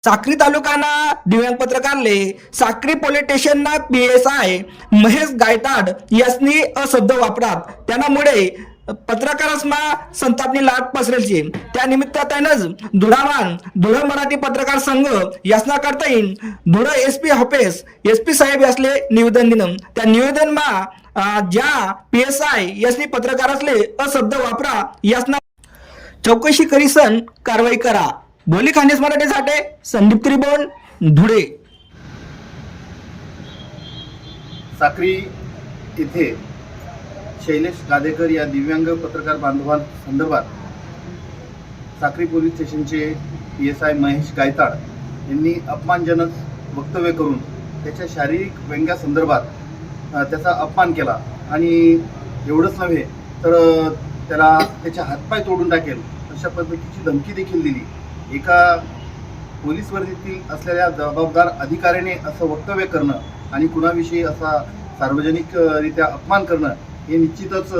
साक्री तालुकाना दिव्यांग पत्रकारले Sakri police स्टेशनना PSI Mahesh गायताड यासनी अशब्द वापरात त्यामुळे पत्रकारांना संतापनी लाट पसरेलची त्या निमित्तानेच धुळा मराठी पत्रकार संघ यासना करता येईल धुळा SP ऑफिस SP साहेब यासले निवेदन दिलं त्या निवेदन ज्या PSI यासनी पत्रकारासले अशब्द वापरा यासना चौकशी करीसन कारवाई करा। बोली खानदेश मराठीसाठी संदीप त्रिभुवन धुळे। साक्री येथे शैलेश गादेकर या दिव्यांग पत्रकार बांधवांसंदर्भात साक्री पोलीस स्टेशनचे PSI महेश गायताड यांनी अपमानजनक वक्तव्य करून त्याच्या शारीरिक व्यंग्यासंदर्भात त्याचा अपमान केला आणि एवढंच नव्हे तर त्याला त्याचे हातपाय तोडून टाकेल अशा पद्धतीची धमकी देखील दिली। एका पोलीस वर्दीतील असलेल्या जबाबदार अधिकाऱ्याने असं वक्तव्य करणं आणि कुणाविषयी असा सार्वजनिकरित्या अपमान करणं हे निश्चितच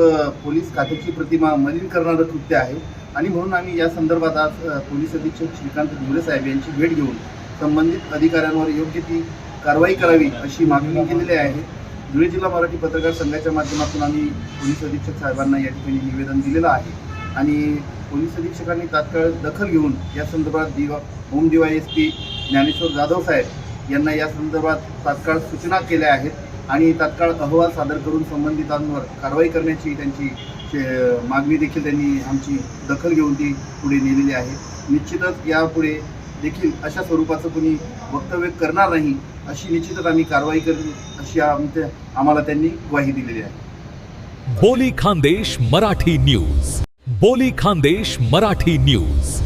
पोलीस खात्याची प्रतिमा मलिन करणारं कृत्य आहे आणि म्हणून आम्ही या संदर्भात आज पोलीस अधीक्षक श्रीकांत धुळे साहेब यांची भेट घेऊन संबंधित अधिकाऱ्यांवर योग्य ती कारवाई करावी अशी मागणी केलेली आहे। धुळे जिल्हा मराठी पत्रकार संघाच्या माध्यमातून आम्ही पोलीस अधीक्षक साहेबांना या ठिकाणी निवेदन दिलेलं आहे आणि पोलीस अधीक्षकांनी तात्काळ दखल घेऊन या संदर्भात होम DYSP ज्ञानेश्वर जाधव साहेब यांना या संदर्भात तात्काळ सूचना केल्या आहेत आणि तात्काळ अहवाल सादर करून संबंधितांवर कारवाई करण्याची त्यांची मागणी देखील त्यांनी आमची दखल घेऊन ती पुढे नेलेली आहे। निश्चितच यापुढे देखील अशा स्वरूपाचं कोणी वक्तव्य करणार नाही अशी निश्चितच आम्ही कारवाई करू अशी आम्हाला त्यांनी ग्वाही दिलेली आहे। बोली खानदेश मराठी न्यूज। बोली खानदेश मराठी न्यूज।